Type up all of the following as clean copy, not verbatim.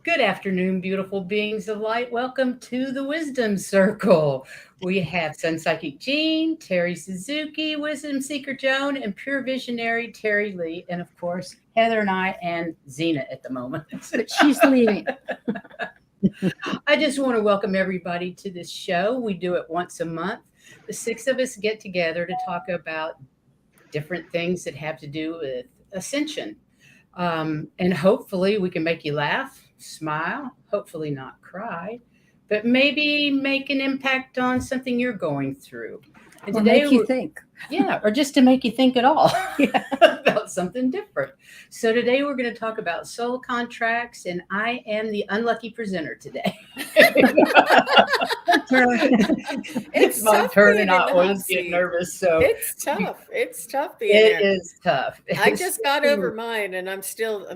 Good afternoon, beautiful beings of light. Welcome to the Wisdom Circle. We have Sun Psychic Jean, Terry Suzuki, Wisdom Seeker Joan, and Pure Visionary Terry Lee, and of course, Heather and I, and Zena at the moment. But she's leaving. I just want to welcome everybody to this show. We do it once a month. The six of us get together to talk about different things that have to do with ascension. And hopefully we can make you laugh, smile, hopefully not cry, but maybe make an impact on something you're going through. And Or today, make you think. yeah, or just to make you think at all Yeah. about something different. So today we're going to talk about soul contracts, and I am the unlucky presenter today. It's my tough turn, being and I in the always hot get seat. nervous. So It's tough. It's tough being it there. is tough. I just got over mine, and I'm still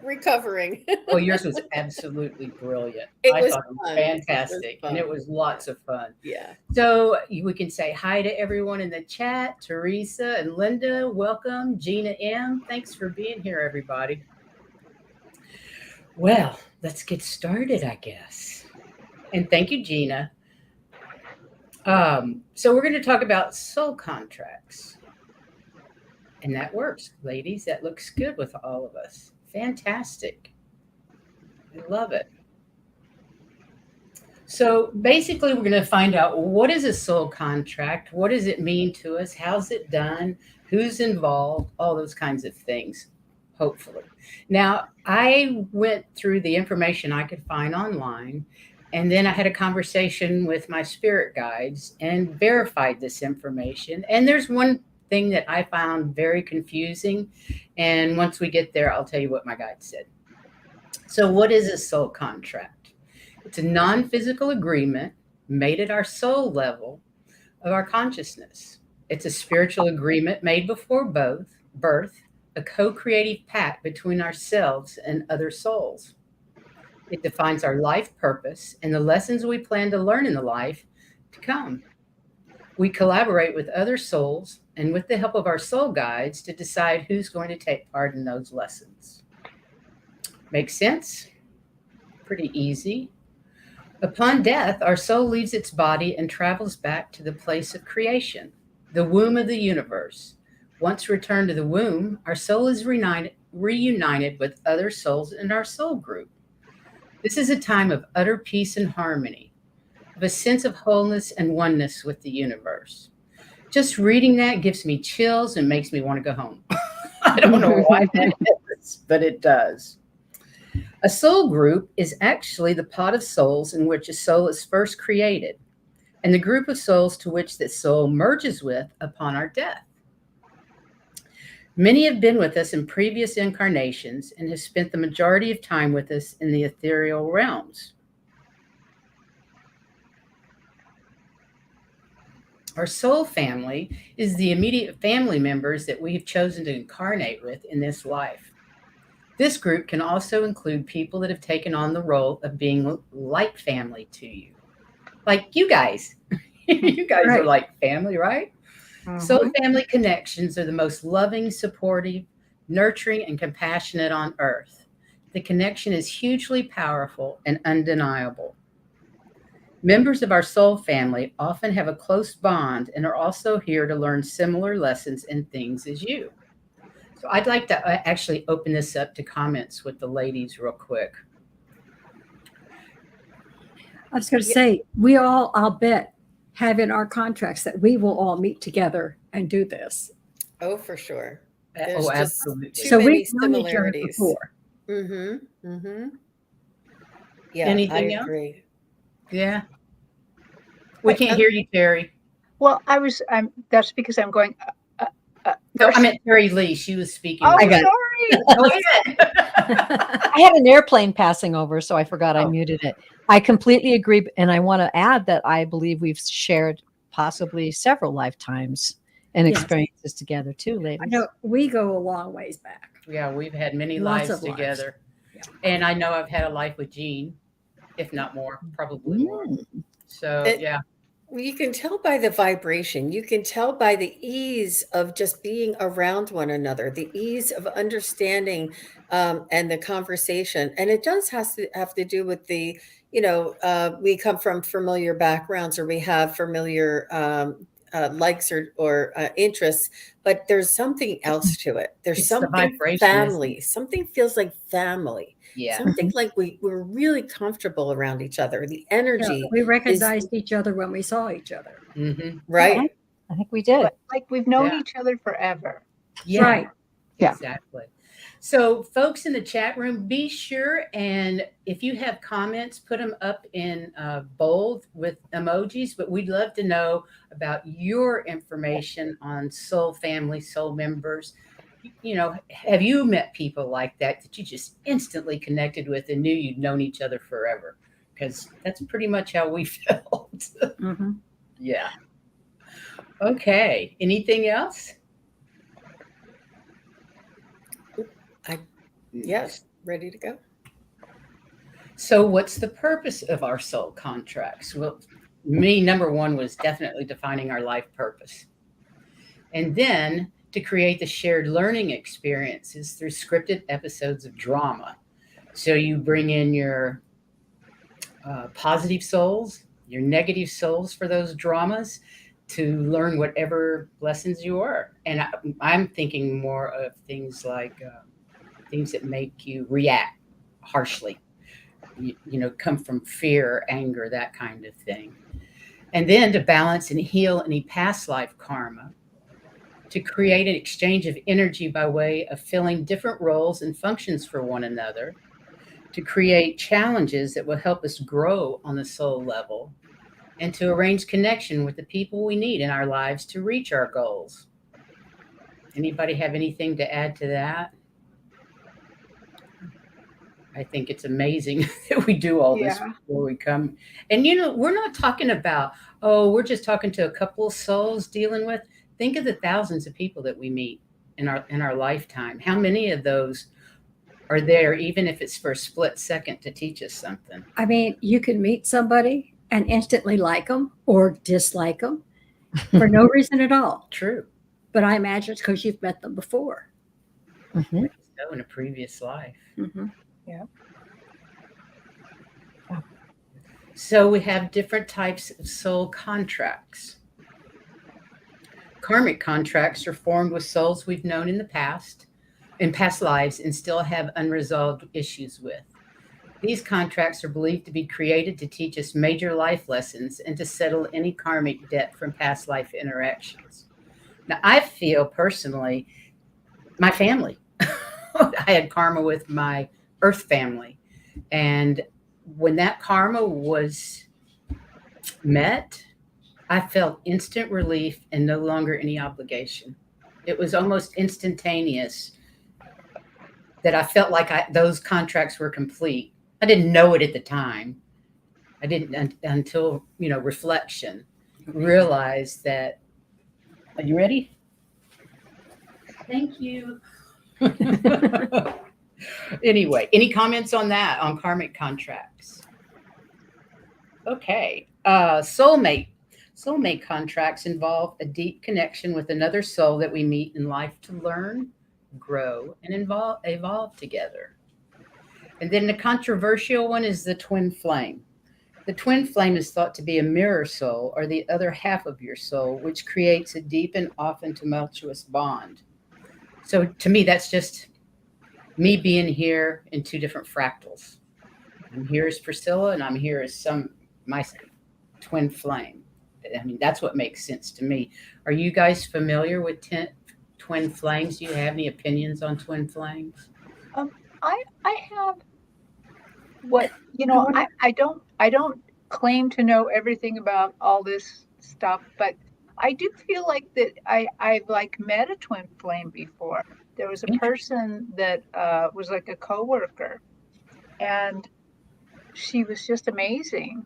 recovering. Well, yours was absolutely brilliant. It I was thought it was fun. fantastic, and it fun. was lots of fun. Yeah. So we can say hi to everyone in the chat. Teresa and Linda, welcome. Gina M, thanks for being here, everybody. Well, let's get started, I guess. And thank you, Gina. So we're going to talk about soul contracts. And that works, ladies. That looks good with all of us. Fantastic. I love it. So basically, we're going to find out what is a soul contract? What does it mean to us? How's it done? Who's involved? All those kinds of things, hopefully. Now, I went through the information I could find online, and then I had a conversation with my spirit guides and verified this information. And there's one thing that I found very confusing. And once we get there, I'll tell you what my guide said. So, what is a soul contract? It's a non physical agreement made at our soul level of our consciousness. It's a spiritual agreement made before birth, a co creative pact between ourselves and other souls. It defines our life purpose and the lessons we plan to learn in the life to come. We collaborate with other souls and with the help of our soul guides to decide who's going to take part in those lessons. Make sense? Pretty easy. Upon death, our soul leaves its body and travels back to the place of creation, the womb of the universe. Once returned to the womb, our soul is reunited with other souls in our soul group. This is a time of utter peace and harmony, of a sense of wholeness and oneness with the universe. Just reading that gives me chills and makes me want to go home. I don't know why that is, but it does. A soul group is actually the pot of souls in which a soul is first created, and the group of souls to which that soul merges with upon our death. Many have been with us in previous incarnations and have spent the majority of time with us in the ethereal realms. Our soul family is the immediate family members that we have chosen to incarnate with in this life. This group can also include people that have taken on the role of being like family to you. Like you guys. You guys are Right. like family, right? Soul family connections are the most loving, supportive, nurturing, and compassionate on earth. The connection is hugely powerful and undeniable. Members of our soul family often have a close bond and are also here to learn similar lessons and things as you. So I'd like to actually open this up to comments with the ladies real quick. I was going to say, we all, I'll bet, have in our contracts that we will all meet together and do this. Oh, for sure. There's Oh, just absolutely. too So many we've known each other similarities. before. Mm-hmm. Mm-hmm. Yeah, Anything I else? agree. Yeah. We can't Uh, hear you, Terry. Well, that's because I'm going. No, I first- meant Terry Lee. She was speaking. Oh, I got it. sorry. Go ahead. I had an airplane passing over, so I forgot I Oh. muted it. I completely agree. And I want to add that I believe we've shared possibly several lifetimes and Yes. experiences together too, ladies. I know we go a long ways back. Yeah, we've had many Lots lives of lives. together. Yeah. And I know I've had a life with Jean, if not more, probably more. So, It- yeah. You can tell by the vibration. You can tell by the ease of just being around one another, the ease of understanding, and the conversation. And it does have to do with the, we come from familiar backgrounds, or we have familiar likes or interests, but there's something else to it. There's It's the something vibration, isn't family. it? Something feels like family. Yeah. Something like we're really comfortable around each other. The Yeah, energy we is recognized each other when we saw each other. Mm-hmm. right. I think we did. But like we've known Yeah. each other forever. Yeah. Right. Yeah. Exactly. So, folks in the chat room, be sure, and if you have comments, put them up in bold with emojis. But we'd love to know about your information on soul family, soul members. Have you met people like that you just instantly connected with and knew you'd known each other forever? Because that's pretty much how we felt. Mhm. Yeah. Okay. Anything else? Yes, ready to go. So, what's the purpose of our soul contracts? Well, me, number one was definitely defining our life purpose. And then to create the shared learning experiences through scripted episodes of drama. So, you bring in your positive souls, your negative souls for those dramas to learn whatever lessons you are. And I'm thinking more of things like things that make you react harshly, come from fear, anger, that kind of thing. And then to balance and heal any past life karma, to create an exchange of energy by way of filling different roles and functions for one another, to create challenges that will help us grow on the soul level, and to arrange connection with the people we need in our lives to reach our goals. Anybody have anything to add to that? I think it's amazing that we do all this Yeah. before we come. And we're not talking about, we're just talking to a couple of souls dealing with. Think of the thousands of people that we meet in our lifetime. How many of those are there, even if it's for a split second, to teach us something? I mean, you can meet somebody and instantly like them or dislike them for no reason at all. True. But I imagine it's because you've met them before. Mhm. So in a previous life. Mm-hmm. So we have different types of soul contracts. Karmic contracts are formed with souls we've known in past lives, and still have unresolved issues with. These contracts are believed to be created to teach us major life lessons and to settle any karmic debt from past life interactions. Now, I feel personally, my family, I had karma with my earth family. And when that karma was met, I felt instant relief and no longer any obligation. It was almost instantaneous that I felt like those contracts were complete. I didn't know it at the time. I didn't until, reflection, realized that. Are you ready? Thank you. Anyway, any comments on that, on karmic contracts? Okay. Soulmate contracts involve a deep connection with another soul that we meet in life to learn, grow, and evolve together. And then the controversial one is the twin flame. The twin flame is thought to be a mirror soul, or the other half of your soul, which creates a deep and often tumultuous bond. So to me, that's just me being here in two different fractals. I'm here as Priscilla, and I'm here as my twin flame. I mean, that's what makes sense to me. Are you guys familiar with twin flames? Do you have any opinions on twin flames? I have I don't claim to know everything about all this stuff, but I do feel like that I've like met a twin flame before. There was a person that was like a coworker, and she was just amazing.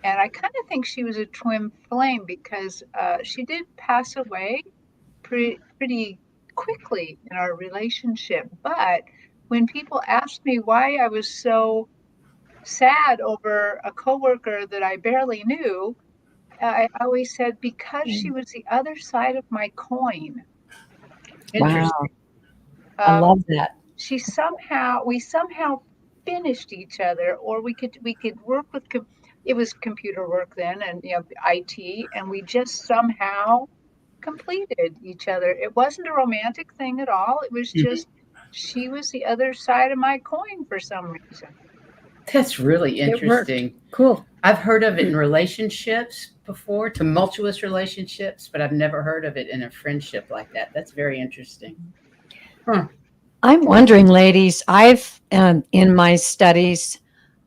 And I kind of think she was a twin flame because she did pass away pretty quickly in our relationship. But when people asked me why I was so sad over a coworker that I barely knew, I always said because she was the other side of my coin. Interesting. Wow. I Um, love that. we somehow finished each other, or we could work with it was computer work then, and IT, and we just somehow completed each other. It wasn't a romantic thing at all. It was Mhm. just she was the other side of my coin for some reason. That's really It worked. interesting. Cool. I've heard of it in relationships before, tumultuous relationships, but I've never heard of it in a friendship like that. That's very interesting. I'm wondering, ladies, I've in my studies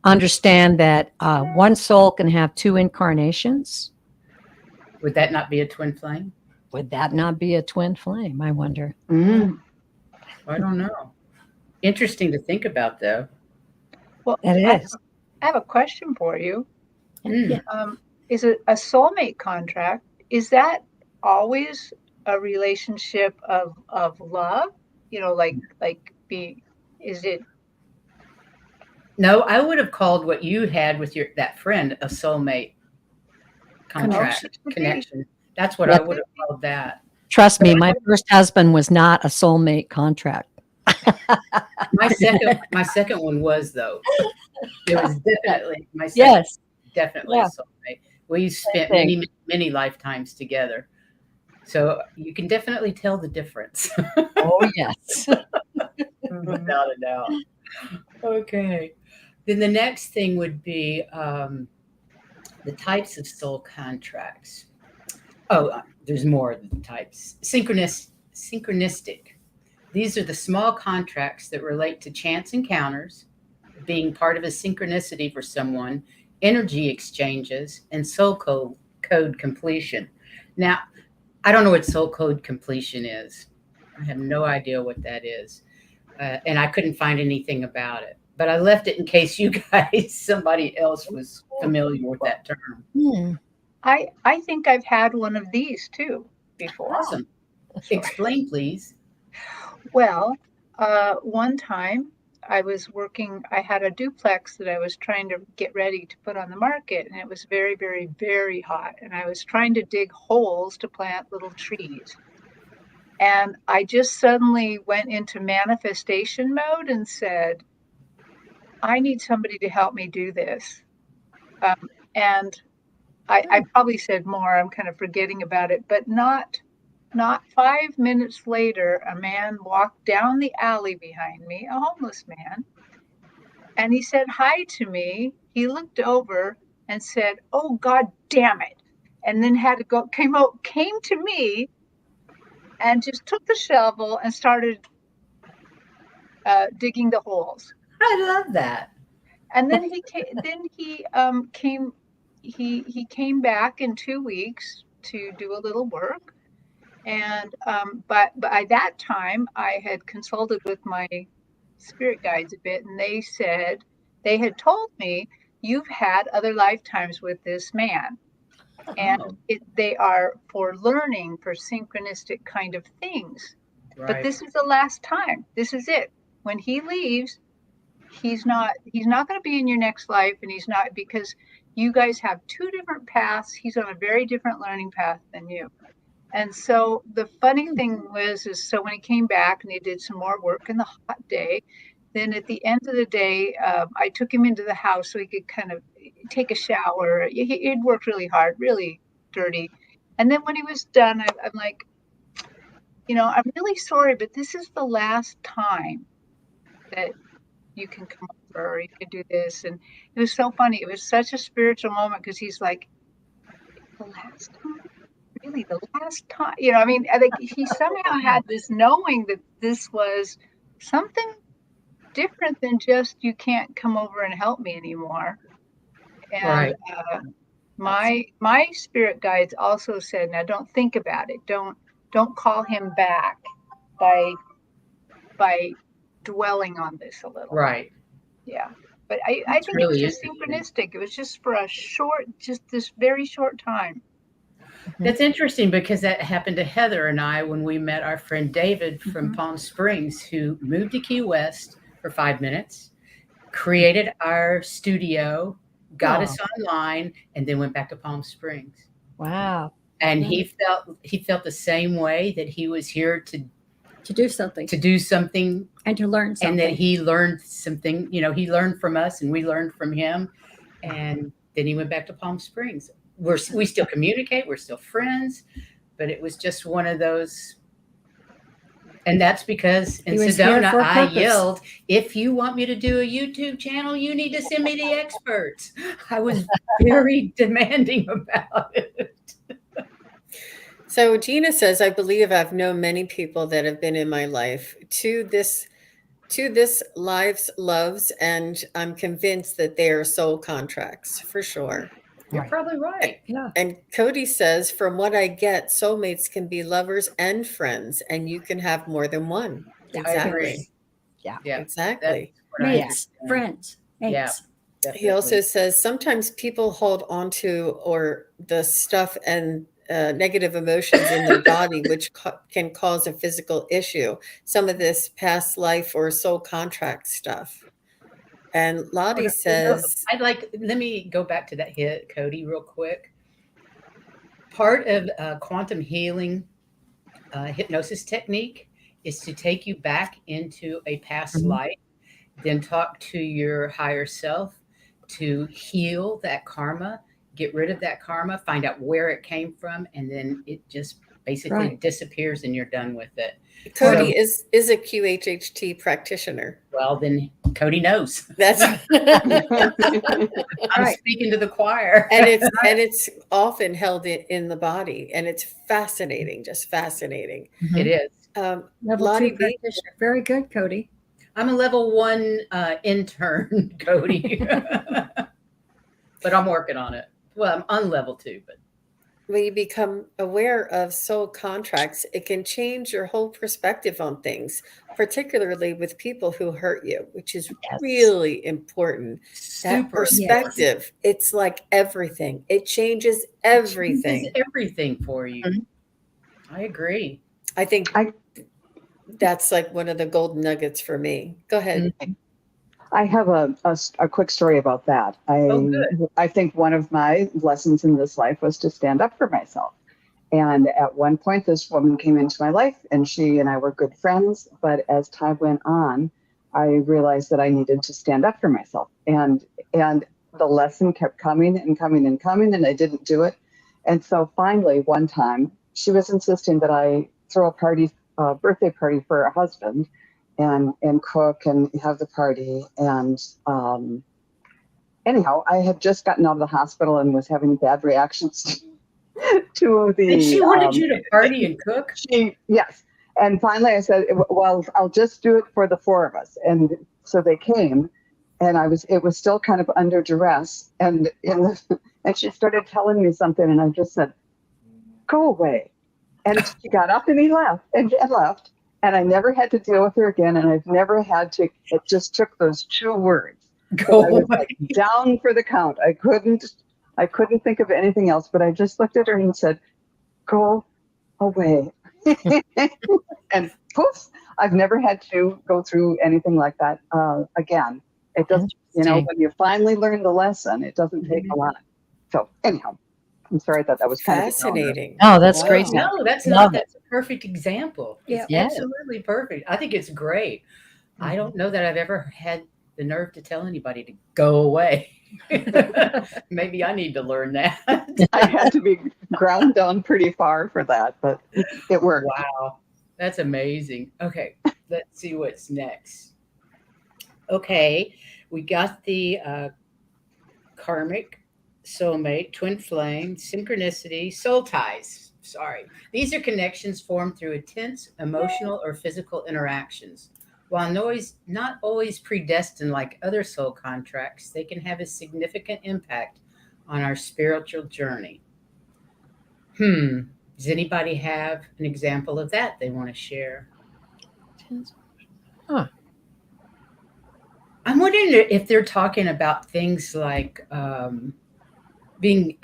understand that one soul can have two incarnations. Would that not be a twin flame? Would that not be a twin flame? I wonder. I don't know. Interesting to think about, though. Well, It is. I have a question for you. Mm. Is it a soulmate contract? Is that always a relationship of love? Is it? No, I would have called what you had with that friend a soulmate contract connection. That's what I would have called that. Trust me, my first husband was not a soulmate contract. My second one was, though. It was definitely my second. Yes. Definitely a soulmate. We spent many lifetimes together. So you can definitely tell the difference. Oh, yes. Without a doubt. Okay. Then the next thing would be the types of soul contracts. Oh, there's more of the types. Synchronistic. These are the small contracts that relate to chance encounters, being part of a synchronicity for someone, energy exchanges, and soul code completion. Now, I don't know what soul code completion is. I have no idea what that is. And I couldn't find anything about it. But I left it in case you guys, somebody else was familiar with that term. I think I've had one of these too before. Awesome. Explain, please. Well, one time I had a duplex that I was trying to get ready to put on the market, and it was very, very, very hot. And I was trying to dig holes to plant little trees. And I just suddenly went into manifestation mode and said, I need somebody to help me do this. And I probably said more, I'm kind of forgetting about it, but not 5 minutes later, a man walked down the alley behind me, a homeless man, and he said hi to me. He looked over and said, "Oh, God damn it." And then came to me and just took the shovel and started digging the holes. I love that. And then he came back in 2 weeks to do a little work. And but by that time I had consulted with my spirit guides a bit, and they had told me, you've had other lifetimes with this man, and they are for learning, for synchronistic kind of things. Right. But this is the last time. This is it. When he leaves, he's not going to be in your next life, and he's not, because you guys have two different paths. He's on a very different learning path than you. And so the funny thing is so when he came back and he did some more work in the hot day, then at the end of the day, I took him into the house so he could kind of take a shower. He'd worked really hard, really dirty. And then when he was done, I'm like, I'm really sorry, but this is the last time that you can come over, or you can do this. And it was so funny. It was such a spiritual moment, because he's like, the last time? Really, the last time? I think he somehow had this knowing that this was something different than just, you can't come over and help me anymore. And my spirit guides also said, now don't think about it. Don't call him back by dwelling on this a little. Right. Yeah. But I think really it was just synchronistic. It was just for this very short time. That's interesting, because that happened to Heather and I when we met our friend David from Palm Springs, who moved to Key West for 5 minutes, created our studio, got us online, and then went back to Palm Springs. Wow. And he felt the same way, that he was here to do something do something, and to learn something. and that he learned something. He learned from us, and we learned from him. And then he went back to Palm Springs. We still communicate. We're still friends, but it was just one of those. And that's because in He was here Sedona, for a I purpose. yelled, "If you want me to do a YouTube channel, you need to send me the experts." I was very demanding about it. So Gina says, I believe I've known many people that have been in my life to this life's loves, and I'm convinced that they are soul contracts for sure. You're probably right. Yeah. And Cody says, from what I get, soulmates can be lovers and friends, and you can have more than one. Yeah. I Exactly. agree. Yeah. Exactly. That's what I Mates, understand. friends, mates. Yeah. He also says sometimes people hold on to the stuff and negative emotions in their body, which can cause a physical issue. Some of this past life or soul contract stuff. And Lottie says, let me go back to that hit, Cody, real quick. Part of quantum healing hypnosis technique is to take you back into a past life, then talk to your higher self to heal that karma, get rid of that karma, find out where it came from, and then it just basically disappears and you're done with it. Cody is a QHHT practitioner. Well, then Cody knows. That's I'm speaking to the choir. and it's often held in the body, and it's fascinating, just fascinating. It is. Level Lottie 2 B. practitioner. Very good, Cody. I'm a level 1 intern, Cody. But I'm working on it. Well, I'm on level 2, but When you become aware of soul contracts, it can change your whole perspective on things, particularly with people who hurt you, which is really important. That super perspective, it's like everything. It changes everything. It changes everything for you. I agree. I think that's like one of the golden nuggets for me. Go ahead. I have a quick story about that. I think one of my lessons in this life was to stand up for myself. And at one point, this woman came into my life, and she and I were good friends. But as time went on, I realized that I needed to stand up for myself. And the lesson kept coming and coming and coming, and I didn't do it. And so finally, one time, she was insisting that I throw a birthday party for her husband, and cook and have the party. And anyhow, I had just gotten out of the hospital and was having bad reactions to the. And she wanted you to party and cook? Yes. And finally I said, well, I'll just do it for the 4 of us. And so they came, and it was still kind of under duress. And she started telling me something, and I just said, go away. And she got up and he left and left. And I never had to deal with her again. And I've never had to, it just took those 2 words. Go I was like down for the count. I couldn't think of anything else, but I just looked at her and said, go away. And poof, I've never had to go through anything like that again. It doesn't, when you finally learn the lesson, it doesn't take a lot. So anyhow, I'm sorry that was kind fascinating. Oh, that's great. No, that's a perfect example. Yeah. It's absolutely perfect. I think it's great. I don't know that I've ever had the nerve to tell anybody to go away. Maybe I need to learn that. I had to be ground down pretty far for that, but it worked. Wow. That's amazing. Okay, let's see what's next. Okay, we got the karmic, soulmate, twin flame, synchronicity, soul ties. Sorry. These are connections formed through intense emotional or physical interactions. While not always predestined like other soul contracts, they can have a significant impact on our spiritual journey. Does anybody have an example of that they want to share? Huh. I'm wondering if they're talking about things like being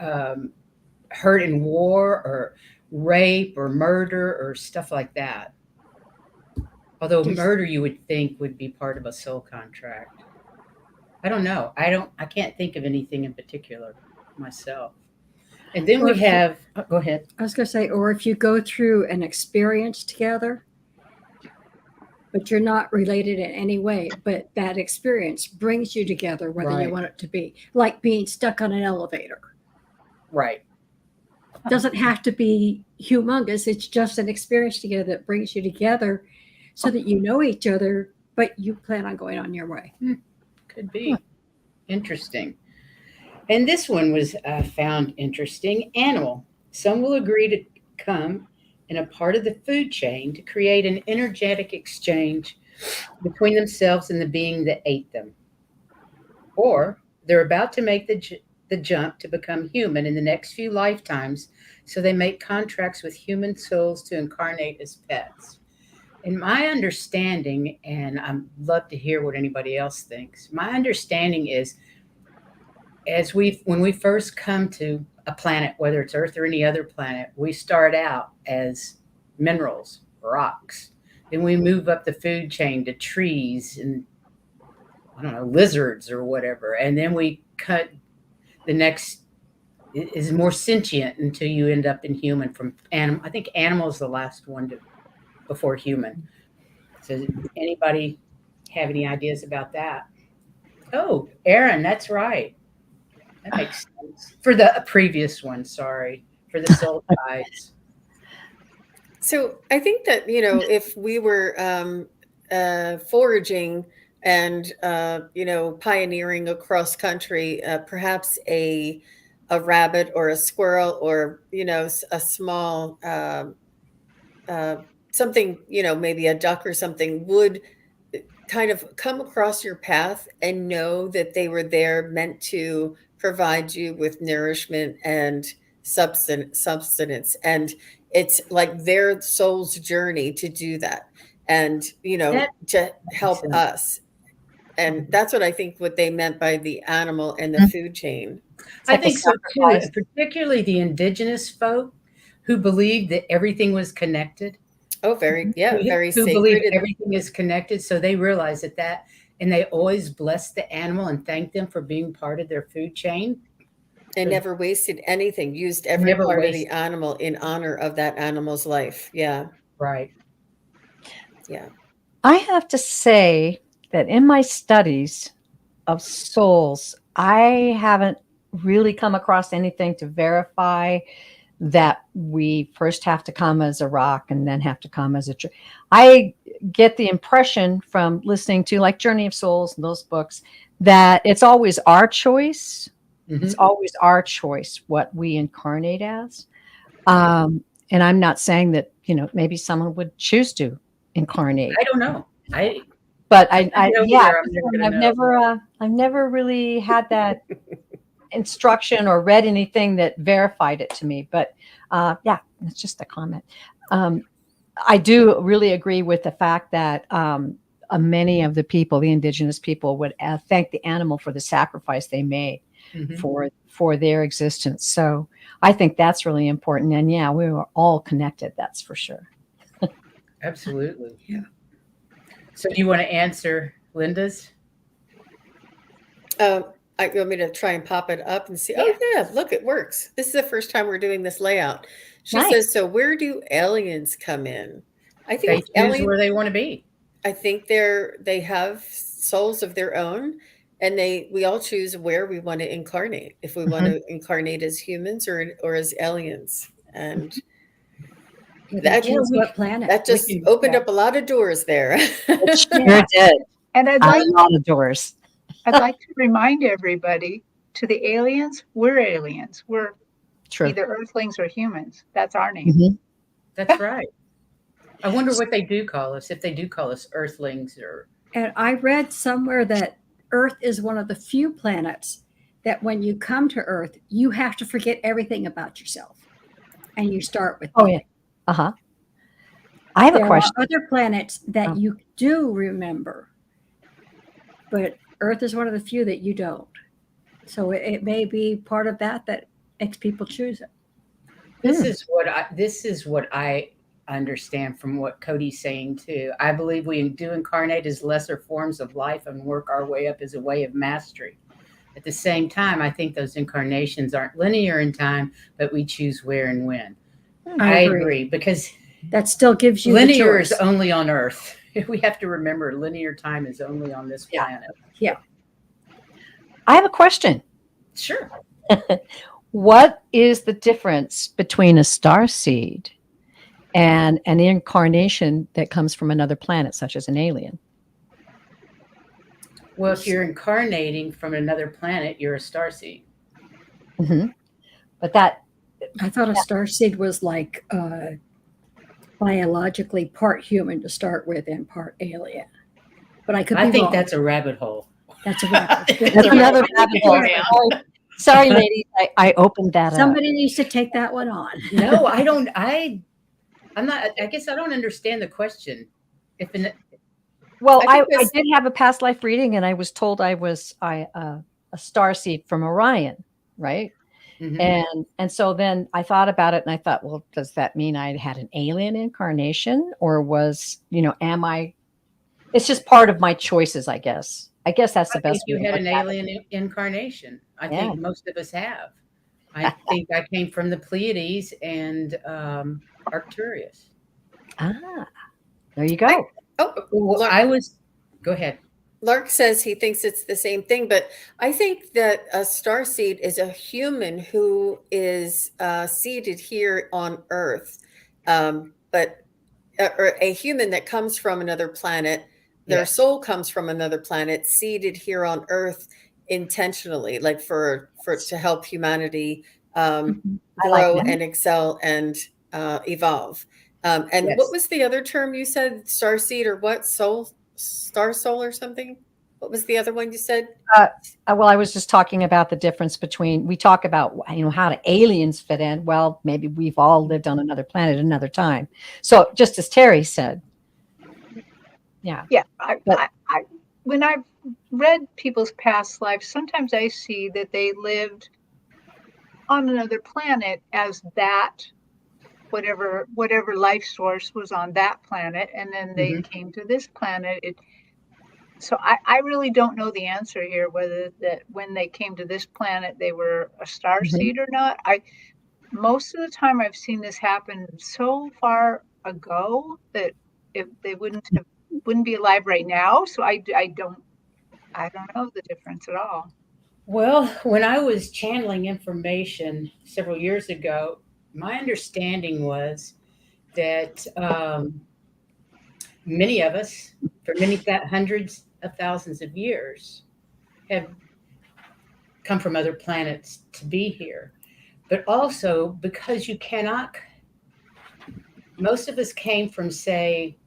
hurt in war or rape or murder or stuff like that. Although murder, you would think, would be part of a soul contract. I don't know. I can't think of anything in particular myself. And then Or we if you- have, go ahead. I was going to say, or if you go through an experience together, but you're not related in any way, but that experience brings you together, whether Right. you want it to be, like being stuck on an elevator. Right. Doesn't have to be humongous. It's just an experience together that brings you together so that you know each other, but you plan on going on your way. Could be. Interesting. And this one was found interesting. Animal. Some will agree to come in a part of the food chain to create an energetic exchange between themselves and the being that ate them. Or they're about to make the jump to become human in the next few lifetimes, so they make contracts with human souls to incarnate as pets. In my understanding, and I'd love to hear what anybody else thinks, my understanding is when we first come to a planet, whether it's Earth or any other planet, we start out as minerals, rocks. Then we move up the food chain to trees and, I don't know, lizards or whatever. And then we cut the next is more sentient until you end up in human from animal. I think animal is the last one before human. So anybody have any ideas about that? Oh, Aaron, that's right. That makes sense. For the previous one, sorry. For the soul tides. So I think that, if we were foraging and, pioneering across country, perhaps a rabbit or a squirrel or, a small something, maybe a duck or something would kind of come across your path and know that they were there meant to provide you with nourishment and substance. And it's like their soul's journey to do that and, That to help sense. us. And that's what I think what they meant by the animal and the food chain. I like a think so too, sacrifice. particularly the indigenous folk who believed that everything was connected. Oh, very Who sacred. believe And everything is connected. So they realize and they always bless the animal and thank them for being part of their food chain. they never wasted anything, used every Never part of the wasted. animal in honor of that animal's life. Yeah. Right. Yeah. I have to say that in my studies of souls, I haven't really come across anything to verify that we first have to come as a rock and then have to come as a tree. I get the impression from listening to like Journey of Souls and those books that it's always our choice. It's always our choice what we incarnate as. And I'm not saying that, maybe someone would choose to incarnate. I don't know. But I'm I've never really had that instruction or read anything that verified it to me. But yeah, it's just a comment. I do really agree with the fact that many of the people, the indigenous people, would thank the animal for the sacrifice they made for their existence. So I think that's really important. And yeah, we were all connected. That's for sure. Absolutely. Yeah. So do you want to answer Linda's? You want me to try and pop it up and see? Yeah. Oh, yeah, look, it works. This is the first time we're doing this layout. She Nice. says, so where do aliens come in? I They think choose where they want to be. I think they have souls of their own, and we all choose where we want to incarnate. If we want to incarnate as humans or as aliens, and That choose what planet. that just opened up a lot of doors there. It sure did. And A lot of doors. I'd like to remind everybody, to the aliens, we're aliens. We're True. either earthlings or humans. That's our name. Mhm. That's right. I wonder what they do call us, if they do call us earthlings or. And I read somewhere that Earth is one of the few planets that when you come to Earth, you have to forget everything about yourself. And you start with. Oh, yeah. Uh-huh. I have a question. There are other planets that you do remember, but Earth is one of the few that you don't. So it may be part of that makes people choose it. This is what I understand from what Cody's saying too. I believe we do incarnate as lesser forms of life and work our way up as a way of mastery. At the same time, I think those incarnations aren't linear in time, but we choose where and when. I agree, because that still gives you linear the is choice. only on Earth. We have to remember linear time is only on this planet. Yeah. I have a question. Sure. What is the difference between a star seed and an incarnation that comes from another planet, such as an alien? Well, if you're incarnating from another planet, you're a starseed. Mm-hmm. But that, I thought a starseed was like biologically part human to start with and part alien. But I could be think wrong. that's a rabbit hole. That's a rabbit. that's another rabbit hole. Sorry, ladies, I opened that Somebody needs to take that one on. No, I don't. I'm not. I guess I don't understand the question. Well, I think did have a past life reading, and I was told I was a star seed from Orion, right? Mhm. And so then I thought about it, and I thought, well, does that mean I had an alien incarnation, or was, am I? It's just part of my choices, I guess. I guess that's the I think best. you way to had look an at it. alien incarnation. I Yeah. think most of us have. I think I came from the Pleiades and Arcturus. Ah, there you go. Well, go ahead. Lark says he thinks it's the same thing, but I think that a starseed is a human who is seated here on Earth, but or a human that comes from another planet. Their Yes. soul comes from another planet, seated here on Earth intentionally, like for to help humanity grow and excel and evolve. And Yes. what was the other term you said? Starseed or what? Star soul or something? What was the other one you said? Well, I was just talking about the difference between, we talk about, how do aliens fit in? Well, maybe we've all lived on another planet another time. So just as Terry said. Yeah. Yeah. When I've read people's past lives, sometimes I see that they lived on another planet as that whatever life source was on that planet, and then they came to this planet. So I really don't know the answer here, whether that when they came to this planet they were a star seed or not. Most of the time I've seen this happen so far ago that if they wouldn't be alive right now. So I don't know the difference at all. Well, when I was channeling information several years ago, my understanding was that many of us, for many hundreds of thousands of years, have come from other planets to be here. But also because most of us came from, say,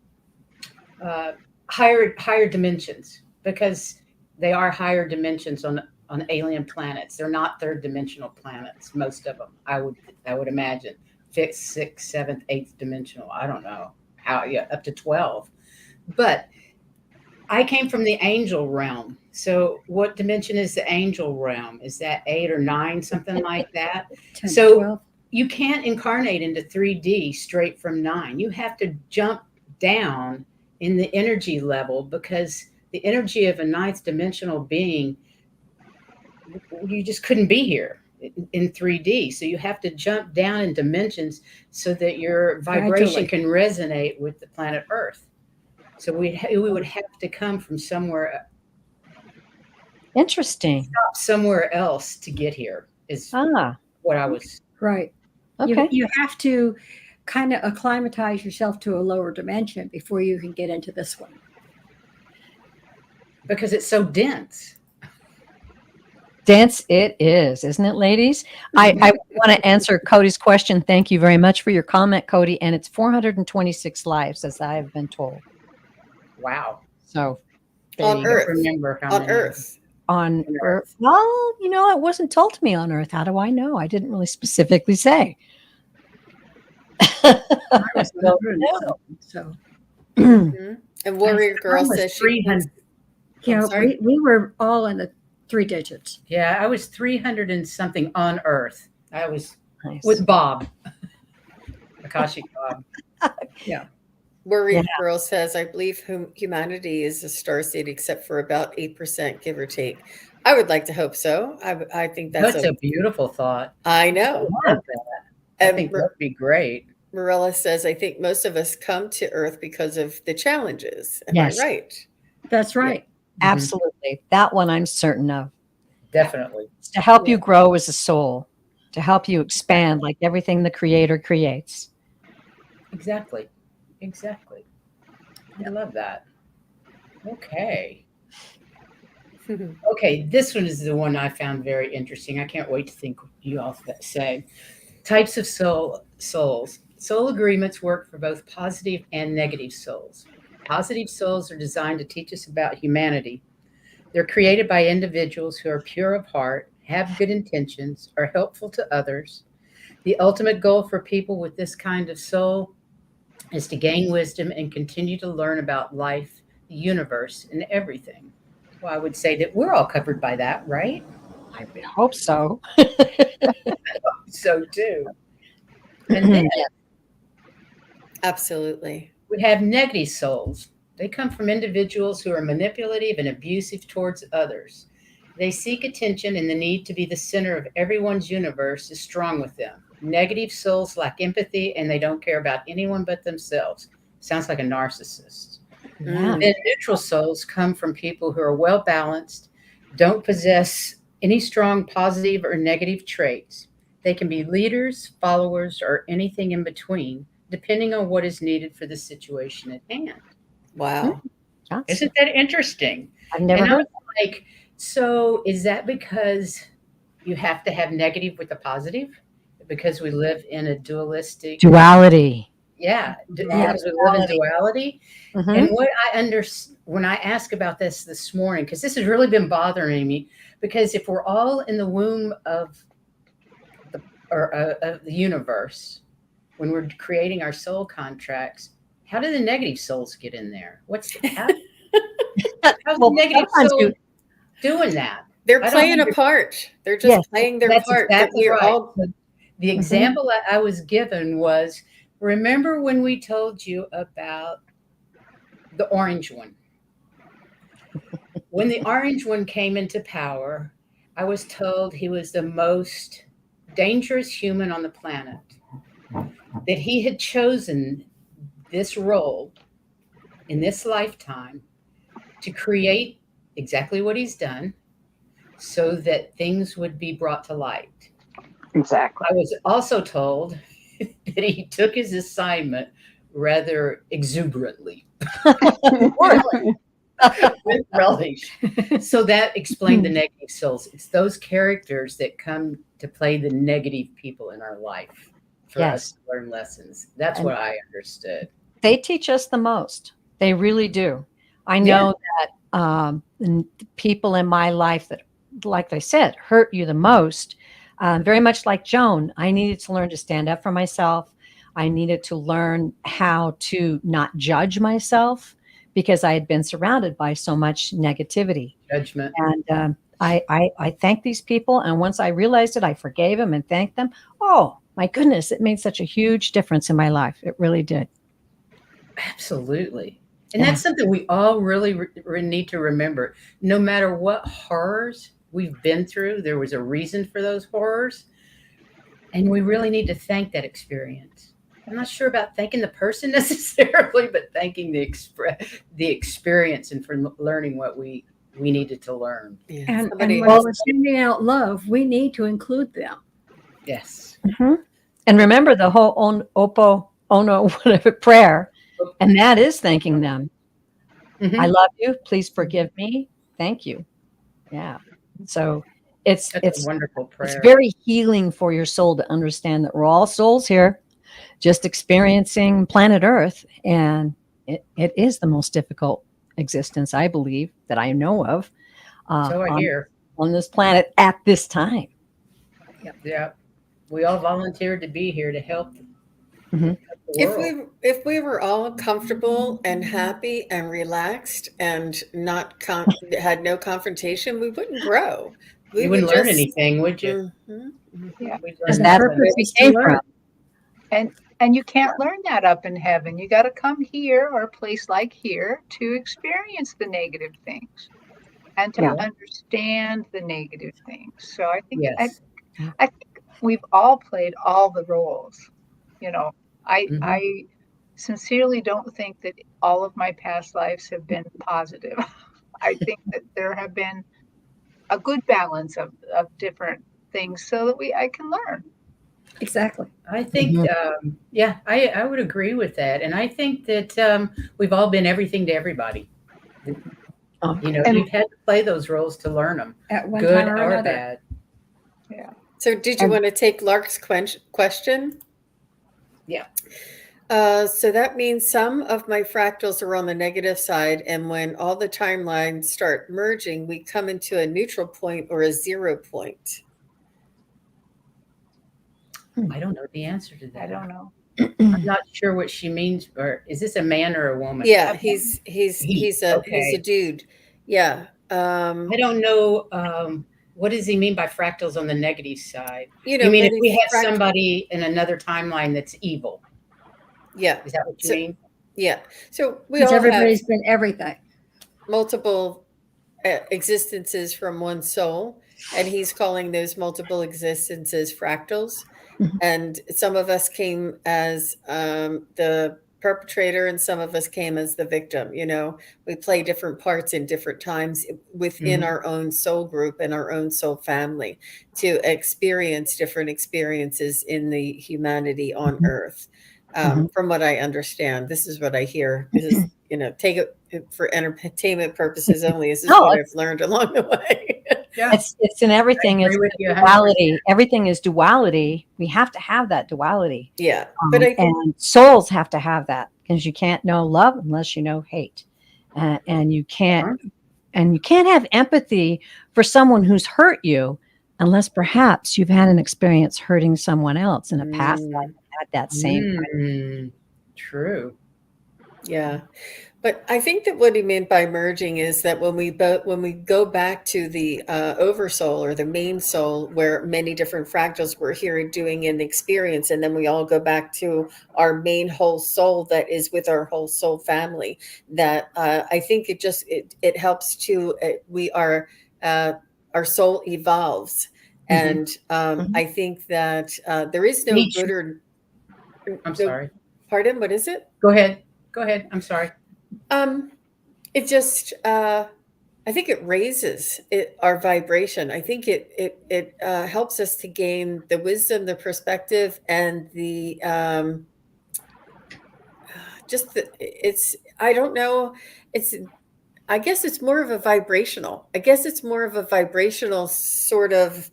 higher dimensions, because they are higher dimensions on alien planets. They're not third dimensional planets, most of them. I would imagine fifth, sixth, seventh, eighth dimensional. I don't know how. Yeah, up to 12. But I came from the angel realm. So what dimension is the angel realm? Is that 8 or 9, something like that? 10, So 12. You can't incarnate into 3D straight from 9. You have to jump down in the energy level, because the energy of a ninth dimensional being, you just couldn't be here in 3D. So you have to jump down in dimensions so that your vibration can resonate with the planet Earth. So we would have to come from somewhere. Interesting. Somewhere else to get here is what I was. Right. Okay. You have to kind of acclimatize yourself to a lower dimension before you can get into this one. Because it's so dense. Dense it is, isn't it, ladies? I want to answer Cody's question. Thank you very much for your comment, Cody. And it's 426 lives, as I have been told. Wow. So on Earth. Remember how on many. Earth. On Earth. Well, it wasn't told to me on Earth. How do I know? I didn't really specifically say. So. And Warrior Girl says she 300. Yeah, we were all in the 3 digits. Yeah, I was 300 and something on Earth. I was nice. with Bob, Akashic Bob. Yeah. Worry Yeah. Girl says, I believe humanity is a starseed except for about 8%, give or take. I would like to hope so. I think that's That's a beautiful thought. I I know. love that. I And think that would be great. Marilla says, I think most of us come to Earth because of the challenges. Am Yes. I right? That's right. Absolutely. That one I'm certain of. Definitely. It's to help you grow as a soul, to help you expand like everything the Creator creates. Exactly. Exactly. I love that. Okay. Okay, this one is the one I found very interesting. I can't wait to think what you all say. Types of souls. Soul agreements work for both positive and negative souls. Positive souls are designed to teach us about humanity. They're created by individuals who are pure of heart, have good intentions, are helpful to others. The ultimate goal for people with this kind of soul is to gain wisdom and continue to learn about life, the universe, and everything. Well, I would say that we're all covered by that, right? I would hope so. So too. And then Absolutely. we have negative souls. They come from individuals who are manipulative and abusive towards others. They seek attention, and the need to be the center of everyone's universe is strong with them. Negative souls lack empathy and they don't care about anyone but themselves. Sounds like a narcissist. Yeah. Then neutral souls come from people who are well balanced, don't possess any strong positive or negative traits. They can be leaders, followers, or anything in between, depending on what is needed for the situation at hand. Wow. Isn't that interesting? I've never And heard. I'm like, so is that because you have to have negative with the positive? Because we live in a dualistic, Duality. yeah, because we live in duality. Mhm. And what when I ask about this morning, because this has really been bothering me, because if we're all in the womb of the universe, when we're creating our soul contracts, how do the negative souls get in there? How's Well, the negative sometimes soul you- doing that? They're I don't playing a under- part. They're just Yes, playing their That's part. But exactly we're right. all The example I was given was, remember when we told you about the orange one? When the orange one came into power, I was told he was the most dangerous human on the planet, that he had chosen this role in this lifetime to create exactly what he's done so that things would be brought to light. Exactly. I was also told that he took his assignment rather exuberantly, with relish. So that explained the negative souls. It's those characters that come to play the negative people in our life for us to learn lessons. That's what I understood. They teach us the most. They really do. I know that the people in my life that, like I said, hurt you the most, very much like Joan, I needed to learn to stand up for myself. I needed to learn how to not judge myself because I had been surrounded by so much negativity. Judgment. And I thank these people. And once I realized it, I forgave them and thanked them. Oh, my goodness, it made such a huge difference in my life. It really did. Absolutely. And that's something we all really need to remember. No matter what horrors we've been through, there was a reason for those horrors. And we really need to thank that experience. I'm not sure about thanking the person necessarily, but thanking the experience and for learning what we needed to learn. Yeah. And when we're sending out love, we need to include them. Yes. Mm-hmm. And remember the whole Opo Ono whatever prayer, and that is thanking them. I love you. Please forgive me. Thank you. Yeah. So it's a wonderful prayer. It's very healing for your soul to understand that we're all souls here, just experiencing planet Earth, and it is the most difficult existence, I believe, that I know of. So I hear on this planet at this time. Yeah. We all volunteered to be here to help. If we were all comfortable and happy and relaxed and not had no confrontation, we wouldn't grow. We wouldn't learn anything, would you? Mm-hmm. Yeah. Because that's where we came from. And And you can't learn that up in heaven. You got to come here or a place like here to experience the negative things and to Yeah. understand the negative things. So I think Yes. I think we've all played all the roles. You know, Mhm. I sincerely don't think that all of my past lives have been positive. I think that there have been a good balance of different things so that I can learn. Exactly. I think, yeah, I would agree with that. And I think that we've all been everything to everybody. Oh, You know, And- you've had to play those roles to learn them, At one good time or or another. bad. Yeah. So did you And- want to take Lark's question? Yeah. So that means some of my fractals are on the negative side, and when all the timelines start merging, we come into a neutral point or a 0 point. I don't know the answer to that. I don't know. I'm not sure what she means. Or is this a man or a woman? Yeah, Okay. he's a dude. Yeah. I don't know. What does he mean by fractals on the negative side? You You mean if many we have fract- somebody in another timeline that's evil? Yeah. Is that what you So- mean? Yeah. So we Because all have everybody's been everything. multiple existences from one soul, and he's calling those multiple existences fractals. Mhm. And some of us came as the perpetrator, and some of us came as the victim. We play different parts in different times within our own soul group and our own soul family to experience different experiences in the humanity on earth. From what I understand, this is what I hear. This is, take it for entertainment purposes only. This is No, what I've learned along the way. Yeah. It's in everything. I It's agree with you 100%. duality. Everything is duality. We have to have that duality. Yeah. But I think, And souls have to have that, because you can't know love unless you know hate, and you can't have empathy for someone who's hurt you unless perhaps you've had an experience hurting someone else in a past life at that same. True. yeah. But I think that what he meant by merging is that when we go back to the oversoul or the main soul, where many different fractals were here doing an experience, and then we all go back to our main whole soul that is with our whole soul family. That I think it helps to our soul evolves, and I think that there is no Each- good or. I'm sorry. Pardon? What is it? Go ahead. Go ahead. I'm sorry. It just, I think it raises our vibration. I think it helps us to gain the wisdom, the perspective, and the I don't know. I guess it's more of a vibrational. I guess it's more of a vibrational sort of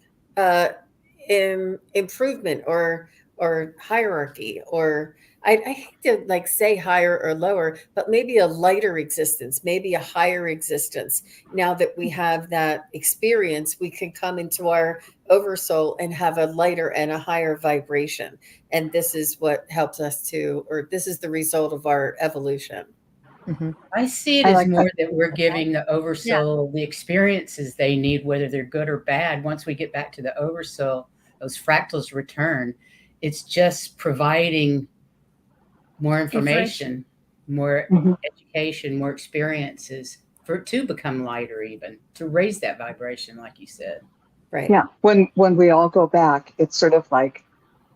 improvement or hierarchy, or I hate to say higher or lower, but maybe a lighter existence, maybe a higher existence. Now that we have that experience, we can come into our oversoul and have a lighter and a higher vibration. And this is what helps us or this is the result of our evolution. I see it I as like more that we're giving the oversoul the experiences they need, whether they're good or bad. Once we get back to the oversoul, those fractals return. It's just providing more information, more education, more experiences to become lighter, even to raise that vibration, like you said. Right. Yeah. When we all go back, it's sort of like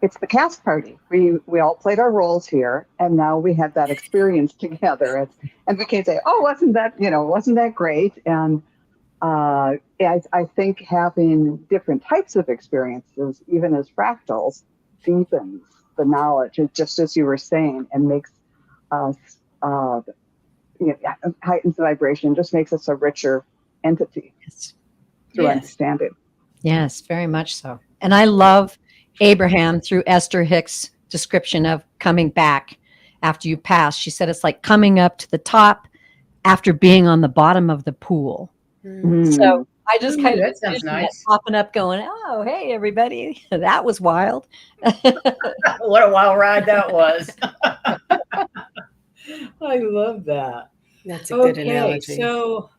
it's the cast party. We all played our roles here, and now we have that experience together. And we can say, "Oh, wasn't that great?" And I think having different types of experiences, even as fractals, deepens the knowledge. It just, as you were saying, and makes us heightens the vibration. Just makes us a richer entity through understanding. Yes, very much so. And I love Abraham through Esther Hicks' description of coming back after you pass. She said it's like coming up to the top after being on the bottom of the pool. So I just kind of that sounds nice. popping up going, oh, hey, everybody. That was wild. What a wild ride that was. I love that. That's a good analogy. So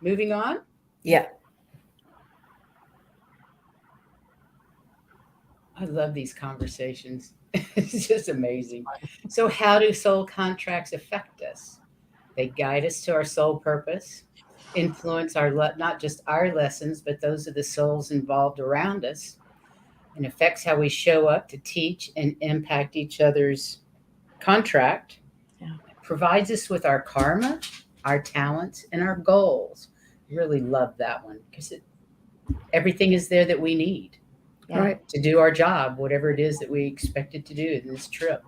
moving on. Yeah. I love these conversations. It's just amazing. So, how do soul contracts affect us? They guide us to our soul purpose, influence not just our lessons, but those of the souls involved around us, and affects how we show up to teach and impact each other's contract. Yeah. Provides us with our karma, our talents, and our goals. Really love that one because everything is there that we need Yeah. Right. to do our job, whatever it is that we expected to do in this trip.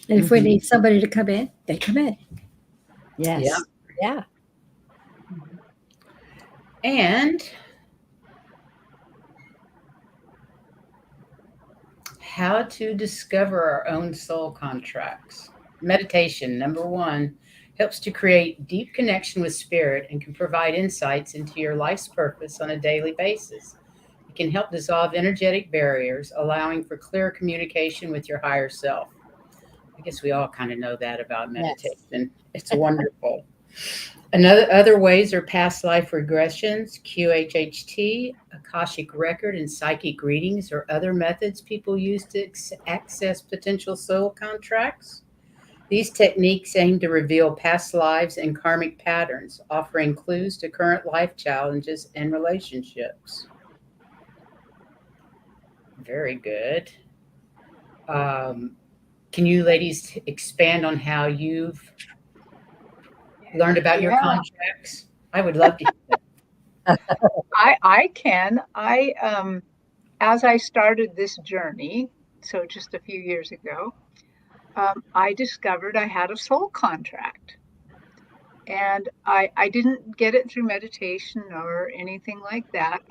And if we need somebody to come in, they come in. Yes. Yeah. Yeah. And how to discover our own soul contracts. Meditation, number one, helps to create deep connection with spirit and can provide insights into your life's purpose on a daily basis. It can help dissolve energetic barriers, allowing for clear communication with your higher self. I guess we all kind of know that about meditation. It's wonderful. Other ways are past life regressions, QHHT, Akashic record, and psychic readings or other methods people use to access potential soul contracts. These techniques aim to reveal past lives and karmic patterns, offering clues to current life challenges and relationships. Very good. Can you ladies expand on how you've learned about your contracts? I would love to hear that. I can. As I started this journey, so just a few years ago, I discovered I had a soul contract. And I didn't get it through meditation or anything like that.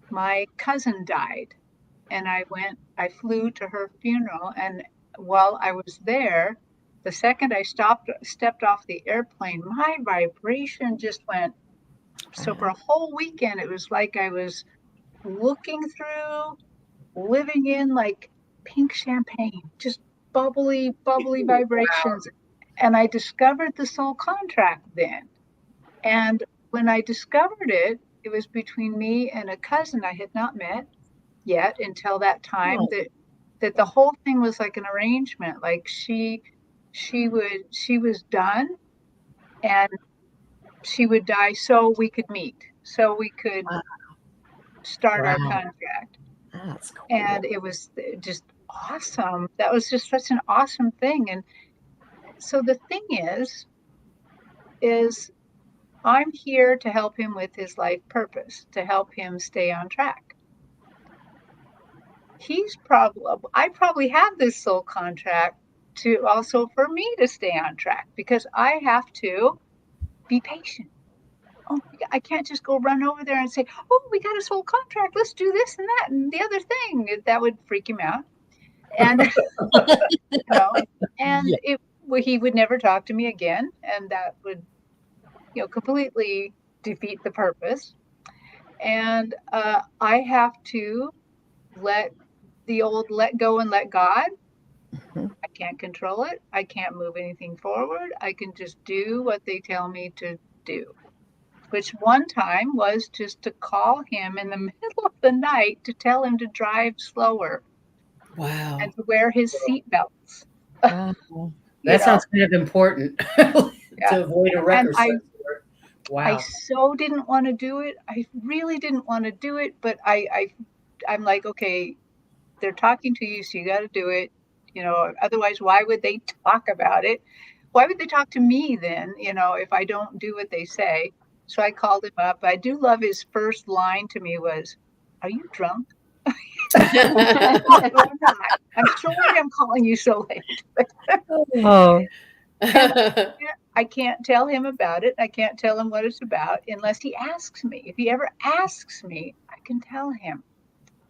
My cousin died, and I flew to her funeral, and while I was there, the second I stepped off the airplane, my vibration just went. So for a whole weekend, it was like I was looking through, living in like pink champagne, just bubbly vibrations. Wow. And I discovered the soul contract then. And when I discovered it, it was between me and a cousin I had not met yet until that time. That the whole thing was like an arrangement. Like she was done, and she would die so we could meet, so we could start our contract. That's cool. And it was just awesome. That was just such an awesome thing. And so the thing is I'm here to help him with his life purpose, to help him stay on track. I probably have this soul contract to also for me to stay on track, because I have to be patient. Oh, I can't just go run over there and say, oh, we got a soul contract. Let's do this and that and the other thing. That would freak him out. And, he would never talk to me again. And that would, completely defeat the purpose. And I have to let go and let God. I can't control it. I can't move anything forward. I can just do what they tell me to do. Which one time was just to call him in the middle of the night to tell him to drive slower. Wow. And to wear his seatbelts. Wow. That sounds kind of important to avoid a wreck or something. Wow. I so didn't want to do it. I really didn't want to do it, but I'm like, okay, they're talking to you, so you got to do it. Otherwise, why would they talk about it? Why would they talk to me then, if I don't do what they say? So I called him up. I do love his first line to me was, "Are you drunk?" I'm not. I'm sorry I'm calling you so late. Oh. I can't tell him about it. I can't tell him what it's about unless he asks me. If he ever asks me, I can tell him,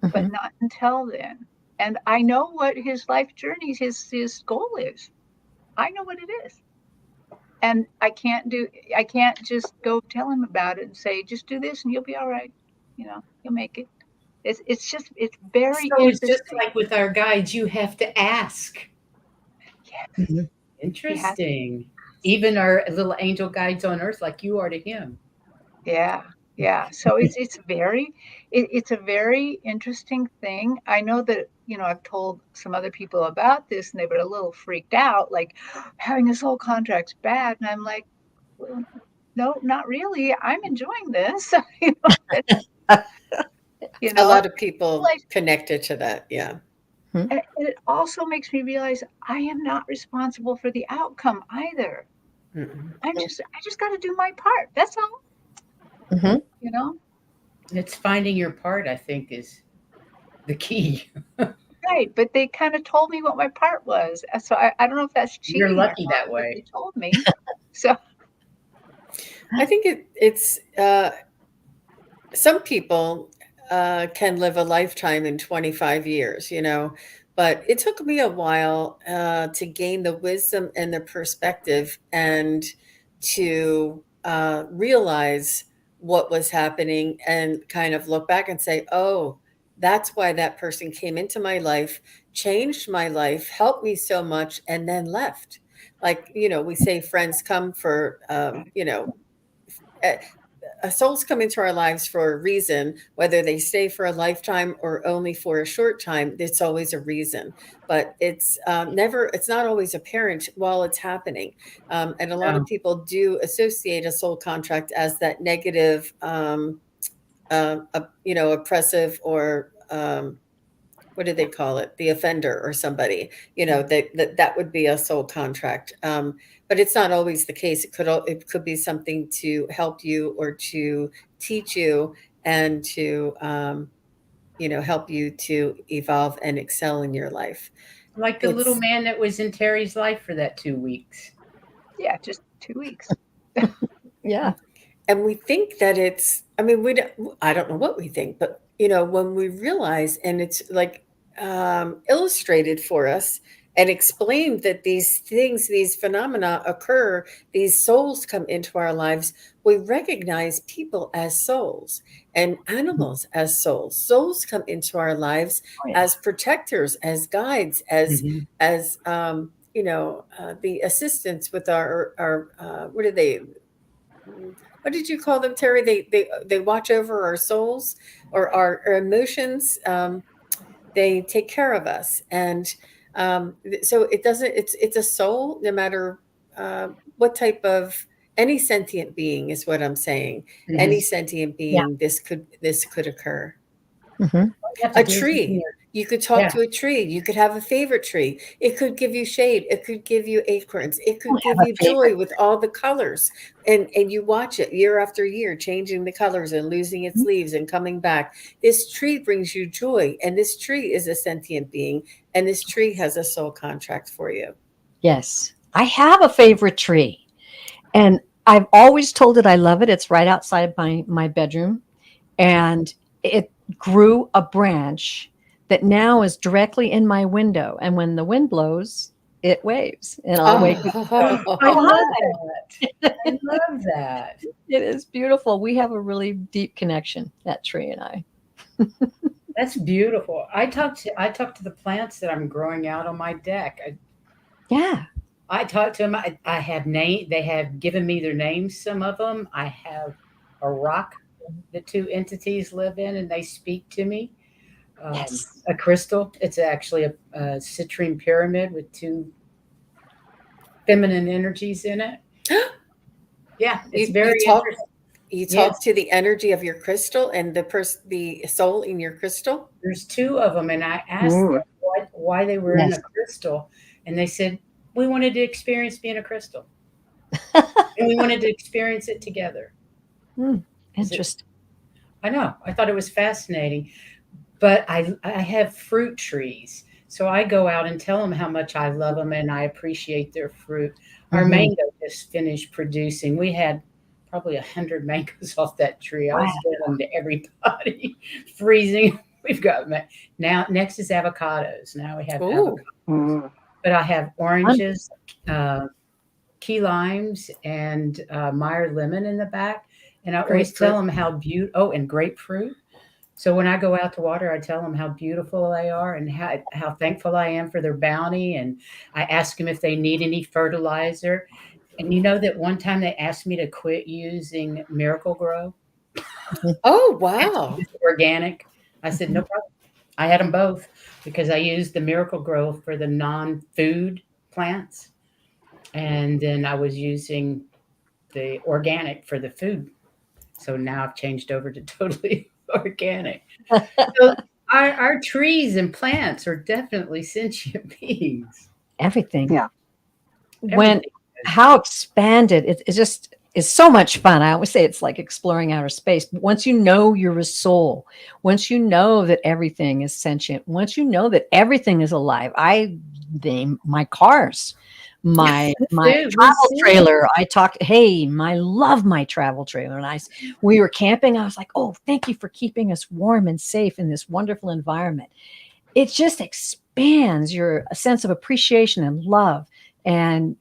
but not until then. And I know what his life journey, his goal is. I know what it is. And I can't just go tell him about it and say, just do this and you'll be all right. You'll make it. It's very so it's just like with our guides, you have to ask. Yes. Interesting. Even our little angel guides on earth, like you are to him. Yeah. Yeah. So it's it's a very interesting thing. I know that, I've told some other people about this and they were a little freaked out, like having a soul contract's bad. And I'm like, well, no, not really. I'm enjoying this. You A know, lot of people like, connected to that. Yeah. and it also makes me realize I am not responsible for the outcome either. Mm-mm. I just got to do my part. That's all, Mhm. you know? It's finding your part, I think, is the key. Right. But they kind of told me what my part was. So I don't know if that's You're cheating or lucky not, that but they way. told me. So, I think it's some people can live a lifetime in 25 years, but it took me a while to gain the wisdom and the perspective and to realize what was happening and kind of look back and say, oh, that's why that person came into my life, changed my life, helped me so much, and then left. Like, we say friends come for, uh, souls come into our lives for a reason, whether they stay for a lifetime or only for a short time. It's always a reason, but it's not always apparent while it's happening. And a lot of No. people do associate a soul contract as that negative, oppressive, or what do they call it, the offender or somebody, that would be a soul contract. But it's not always the case. It could be something to help you or to teach you and to help you to evolve and excel in your life. Like the little It's man that was in Terry's life for that 2 weeks. yeah, just 2 weeks. Yeah. And we think that I mean, I don't know what we think, but when we realize, and it's like illustrated for us and explained that these things, these phenomena occur, these souls come into our lives, we recognize people as souls and animals as souls. Souls come into our lives Oh, yeah. as protectors, as guides, as Mhm. the assistants with our what are they? What did you call them, Terry? They watch over our souls or our emotions. They take care of us, and so it doesn't. It's a soul, no matter what type of, any sentient being is what I'm saying. Any Mhm. sentient Yeah. being, this could occur. Mhm. All you have to A do is open tree. your You could talk yeah. to a tree. You could have a favorite tree. It could give you shade. It could give you acorns. It I could have give a you favorite. joy with all the colors. And you watch it year after year, changing the colors and losing its leaves and coming back. This tree brings you joy. And this tree is a sentient being. And this tree has a soul contract for you. Yes. I have a favorite tree. And I've always told it I love it. It's right outside my bedroom. And it grew a branch that now is directly in my window. And when the wind blows, it waves and I'll wake up. I Oh, Oh, love hi. that. I love that. It is beautiful. We have a really deep connection, that tree and I. That's beautiful. I talk to the plants that I'm growing out on my deck. Yeah. I talk to them. I have name. They have given me their names. Some of them. I have a rock the two entities live in, and they speak to me. Yes. A crystal. It's actually a citrine pyramid with two feminine energies in it. Yeah, it's you very talk interesting. you Yes, talk to the energy of your crystal and the soul in your crystal. there's two of them, and I asked Ooh. them why they were in Yes. a crystal, and they said we wanted to experience being a crystal, and we wanted to experience it together. Is it? Interesting. I know. I thought it was fascinating, but I have fruit trees, so I go out and tell them how much I love them and I appreciate their fruit. Our Mhm. mango just finished producing. We had probably 100 mangoes off that tree. I Wow. was giving them to everybody, freezing. We've got now. Next is avocados. Now we have avocados, Oh, Ooh. but I have oranges, uh, key limes, and Meyer lemon in the back. And I always tell grapefruit. them how beautiful. Oh, and grapefruit. So when I go out to water, I tell them how beautiful they are and how thankful I am for their bounty. And I ask them if they need any fertilizer. And you know that one time they asked me to quit using Miracle Grow. Oh, wow. Organic. I said, no problem. I had them both because I used the Miracle Grow for the non-food plants. And then I was using the organic for the food. So now I've changed over to totally organic. So our trees and plants are definitely sentient beings. Everything. Yeah. When Everything. how expanded it just is so much fun. I always say it's like exploring outer space. Once you know you're a soul, once you know that everything is sentient, once you know that everything is alive. I name my cars, my travel trailer. I talked, hey, I love my travel trailer. And we were camping. I was like, oh, thank you for keeping us warm and safe in this wonderful environment. It just expands your sense of appreciation and love. And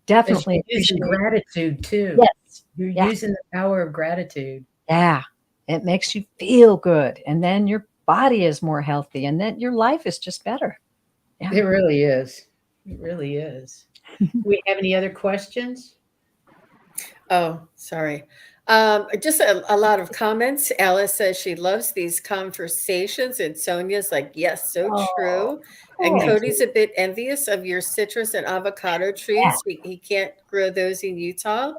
definitely using gratitude too. Yes. You're using the power of gratitude. Yeah. It makes you feel good. And then your body is more healthy. And then your life is just better. Yeah. It really is. It really is. Do we have any other questions? Oh, sorry. Just a lot of comments. Alice says she loves these conversations, and Sonia's like, yes, so true. And Cody's a bit envious of your citrus and avocado trees. He can't grow those in Utah.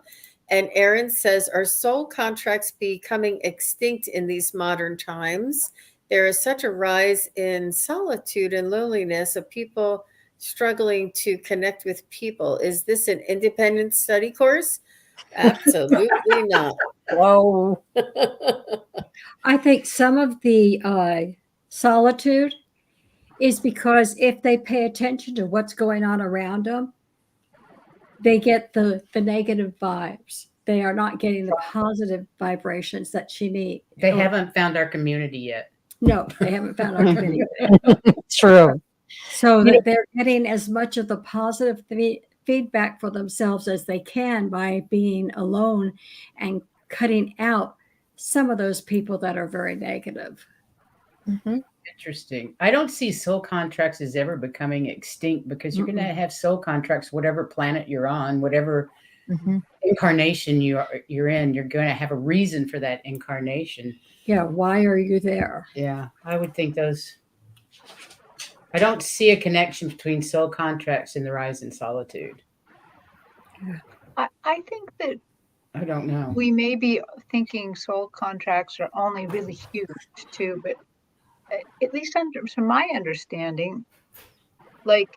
And Aaron says, are soul contracts becoming extinct in these modern times? There is such a rise in solitude and loneliness of people struggling to connect with people. Is this an independent study course? Absolutely not. Whoa. I think some of the solitude is because if they pay attention to what's going on around them, they get the negative vibes. They are not getting the positive vibrations that she needs. They haven't found our community yet. No, they haven't found our community. True. So that they're getting as much of the positive feedback for themselves as they can by being alone and cutting out some of those people that are very negative. Mm-hmm. Interesting. I don't see soul contracts as ever becoming extinct because you're going to have soul contracts, whatever planet you're on, whatever incarnation you're in, you're going to have a reason for that incarnation. Yeah. Why are you there? Yeah. I would think I don't see a connection between soul contracts and the rise in solitude. I think that I don't know. we may be thinking soul contracts are only really huge too, but at least from my understanding, like,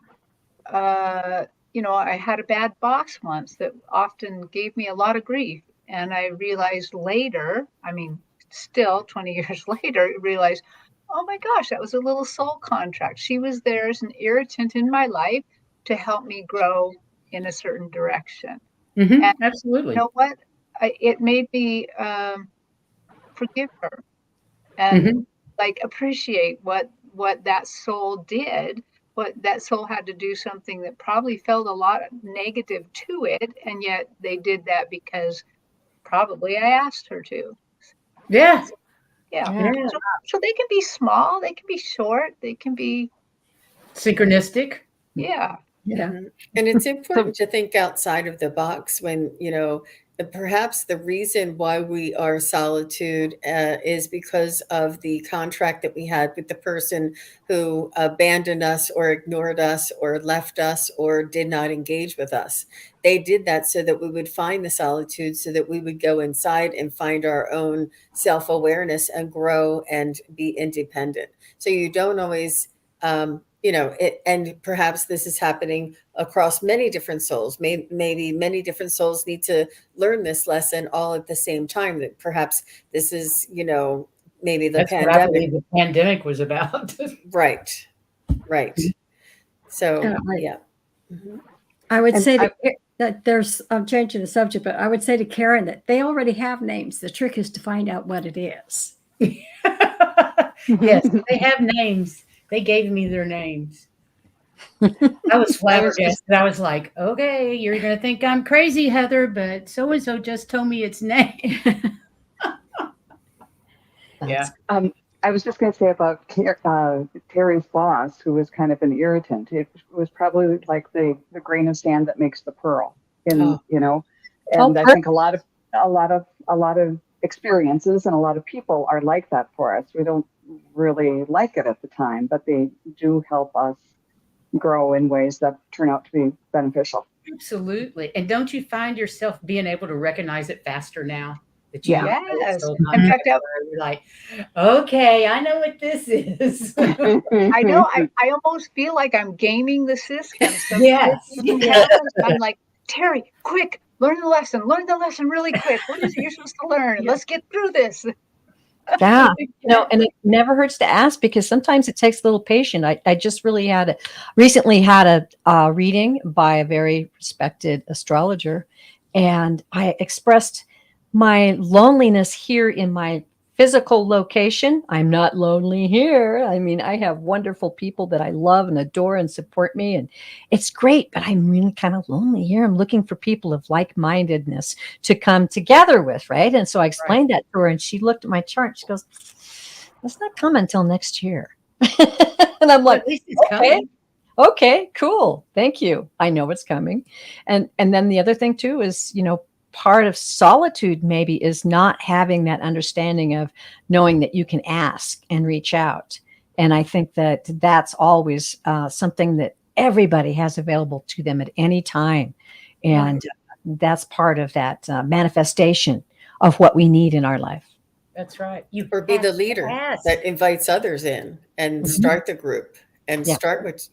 I had a bad boss once that often gave me a lot of grief. And I realized later, still 20 years later, realized, oh my gosh, that was a little soul contract. She was there as an irritant in my life to help me grow in a certain direction. Mm-hmm, and absolutely. You know what? It made me forgive her and appreciate what that soul did. What that soul had to do something that probably felt a lot negative to it, and yet they did that because probably I asked her to. Yeah. Yeah. So they can be small, they can be short, they can be synchronistic. Yeah. And it's important to think outside of the box when, perhaps the reason why we are solitude is because of the contract that we had with the person who abandoned us or ignored us or left us or did not engage with us. They did that so that we would find the solitude, so that we would go inside and find our own self-awareness and grow and be independent. So you don't always and perhaps this is happening across many different souls. Maybe many different souls need to learn this lesson all at the same time. That perhaps this is, maybe the pandemic. What I believe the pandemic was about. Right. So, yeah. I would say that there's, I'm changing the subject, but I would say to Karen that they already have names. The trick is to find out what it is. Yes, they have names. They gave me their names. I was flabbergasted. I was like, okay, you're going to think I'm crazy, Heather, but so-and-so just told me its name. Yeah. I was just going to say about Terry's boss, who was kind of an irritant. It was probably like the grain of sand that makes the pearl. And I think a lot of experiences, and a lot of people are like that for us. We don't really like it at the time, but they do help us grow in ways that turn out to be beneficial. Absolutely. And don't you find yourself being able to recognize it faster now that you Yeah. Yes. so In fact, you're like, okay, I know what this is. I know I almost feel like I'm gaming the system. So Yes. before it happens, I'm like, Terry, quick, learn the lesson really quick. What is it you're supposed to learn? Let's get through this. Yeah. No, and it never hurts to ask, because sometimes it takes a little patience. I just really recently had a reading by a very respected astrologer, and I expressed my loneliness here in my physical location. I'm not lonely here. I mean, I have wonderful people that I love and adore and support me, and it's great, but I'm really kind of lonely here. I'm looking for people of like-mindedness to come together with, right? And so I explained that to her, and she looked at my chart and she goes, "Let's not come until next year." And I'm Well, like, at least it's coming. okay, cool. Thank you. I know it's coming. And then the other thing too is, part of solitude maybe is not having that understanding of knowing that you can ask and reach out. And I think that that's always something that everybody has available to them at any time. And that's part of that manifestation of what we need in our life. That's right. You Or be the have to leader ask. that invites others in and start the group and Yeah. start with,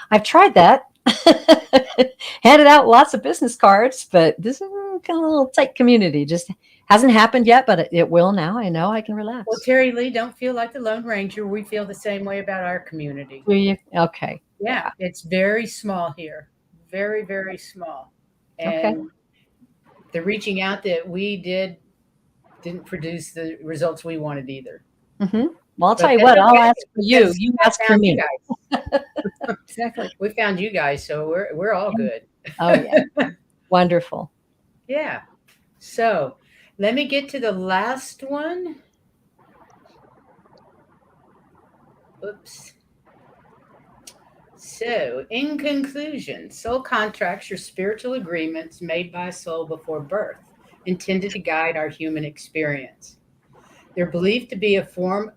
I've tried that. Handed out lots of business cards, but this is kind of a little tight community. Just hasn't happened yet, but it will now. I know I can relax. Well, Terry Lee, don't feel like the Lone Ranger. We feel the same way about our community. Do you? Okay. Yeah, it's very small here. Very, very small. Okay. And the reaching out that we didn't produce the results we wanted either. Mm-hmm. Well, I'll But tell you that's what, I'll okay, ask for you. because You I ask for found me. you guys. Exactly. We found you guys, so we're all good. Oh, yeah. Wonderful. Yeah. So let me get to the last one. Oops. So, in conclusion, soul contracts are spiritual agreements made by a soul before birth, intended to guide our human experience. They're believed to be to form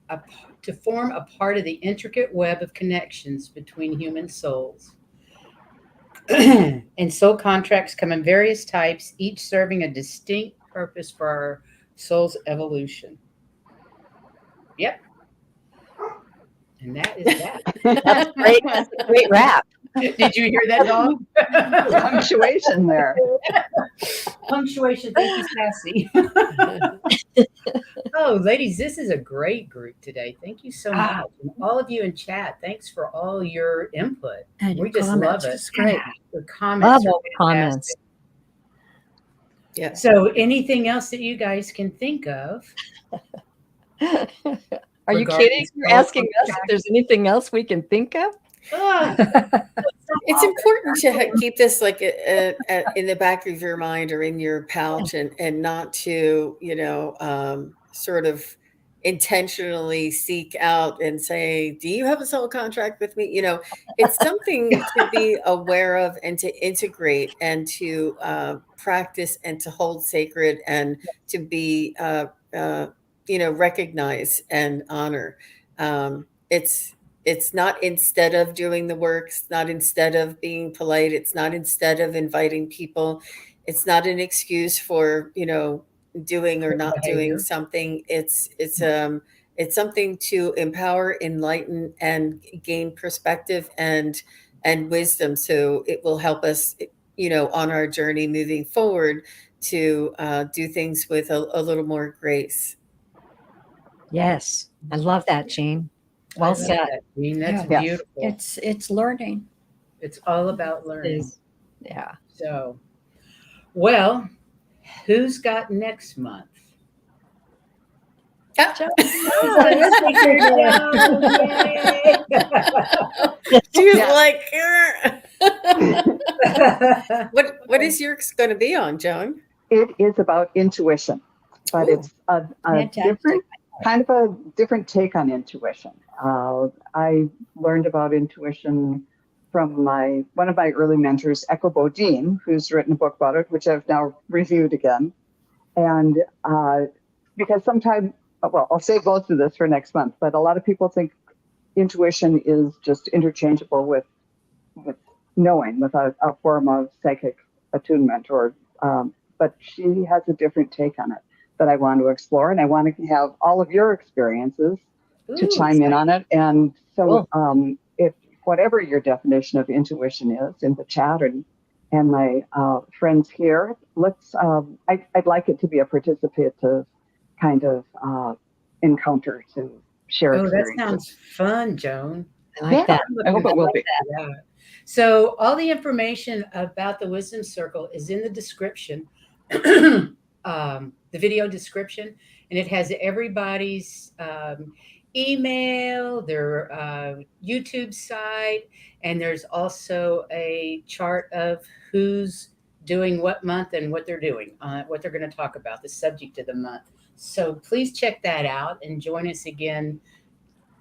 a part of the intricate web of connections between human souls. And soul contracts come in various types, each serving a distinct purpose for our soul's evolution. Yep. And that is that. That's great. That's a great wrap. Did you hear that, dog? Punctuation there. Punctuation. Thank you, Sassy. Oh, ladies, this is a great group today. Thank you so much. And all of you in chat, thanks for all your input. And We your just love comments. it. It's great. The comments Love are all the comments. fantastic. Yeah. So anything else that you guys can think of? Are you Regarding kidding? You're soul asking us if there's anything else we can think of? It's important to keep this like in the back of your mind or in your pouch, and not to, sort of intentionally seek out and say, do you have a soul contract with me? It's something to be aware of and to integrate and to practice and to hold sacred and to be, recognize and honor. It's not instead of doing the work. It's not instead of being polite. It's not instead of inviting people. It's not an excuse for, doing or not doing something. It's something to empower, enlighten, and gain perspective and wisdom. So it will help us, on our journey moving forward to do things with a little more grace. Yes. I love that, Jean. Well said. That, Jean. That's Yeah. beautiful. It's learning. It's all about learning. Yeah. So, well, who's got next month? She's like, what is yours going to be on, Joan? It is about intuition, but it's a different kind of a different take on intuition. I learned about intuition from one of my early mentors, Echo Bodine, who's written a book about it, which I've now reviewed again. And because sometimes, well, I'll save most of this for next month, but a lot of people think intuition is just interchangeable with knowing, with a form of psychic attunement, or but she has a different take on it that I want to explore, and I want to have all of your experiences to chime in on it. And so, if whatever your definition of intuition is in the chat, and my friends here, let's. I'd like it to be a participative kind of encounter to share. Oh, that experiences. sounds fun, Joan. I like that. I hope it will be. Yeah. So all the information about the Wisdom Circle is in the description, the video description, and it has everybody's email, their YouTube site, and there's also a chart of who's doing what month and what they're doing, what they're going to talk about, the subject of the month. So please check that out and join us again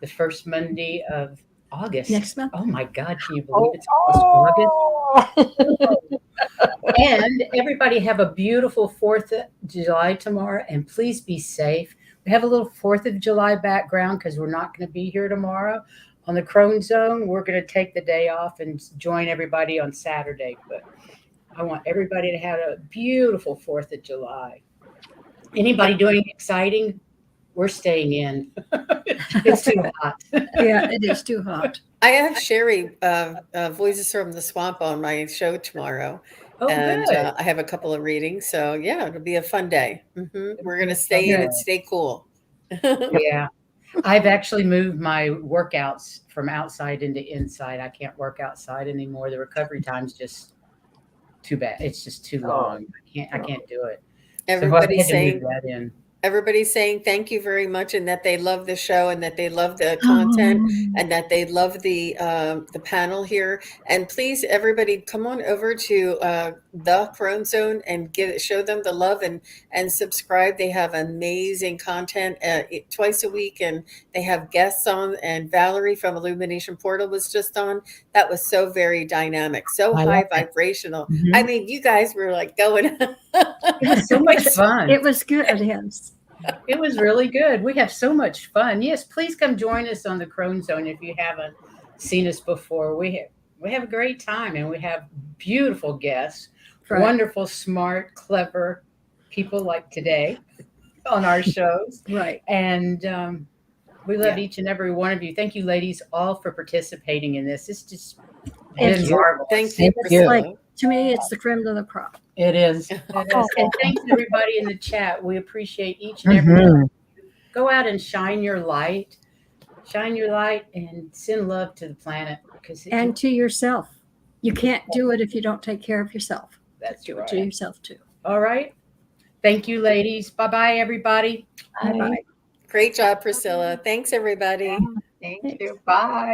the first Monday of August. Next month. Oh my God, can you believe it's almost August? And everybody have a beautiful 4th of July tomorrow, and please be safe. We have a little 4th of July background because we're not going to be here tomorrow on the Crone Zone. We're going to take the day off and join everybody on Saturday, but I want everybody to have a beautiful 4th of July. Anybody doing exciting? We're staying in. It's too hot. Yeah, it is too hot. I have Sherry, Voices from the Swamp, on my show tomorrow. Oh, And good. I have a couple of readings. So, yeah, it'll be a fun day. We're going to stay in and stay cool. Yeah. I've actually moved my workouts from outside into inside. I can't work outside anymore. The recovery time's just too bad. It's just too long. I can't do it. Everybody's so I had to saying move that in. Everybody's saying thank you very much, and that they love the show, and that they love the content, and that they love the panel here. And please, everybody, come on over to the Crone Zone and show them the love and subscribe. They have amazing content twice a week, and they have guests on. And Valerie from Illumination Portal was just on. That was so very dynamic, so high vibrational. Mhm. I mean, you guys were like going. It was so much fun. It was good. Yes. It was really good. We have so much fun. Yes, please come join us on the Crone Zone if you haven't seen us before. We have a great time, and we have beautiful guests, Right. wonderful, smart, clever people like today on our shows. Right. And we love each and every one of you. Thank you, ladies, all for participating in this. It's just been marvelous. Thank you, Thank you. Priscilla. To me, it's the creme de la crop. It is. It is. And thanks everybody in the chat. We appreciate each and every one. Go out and shine your light. Shine your light and send love to the planet. And to yourself. You can't do it if you don't take care of yourself. That's Do right. it to yourself too. All right. Thank you, ladies. Bye-bye, everybody. Bye-bye. Great job, Priscilla. Thanks, everybody. Thank you. Bye.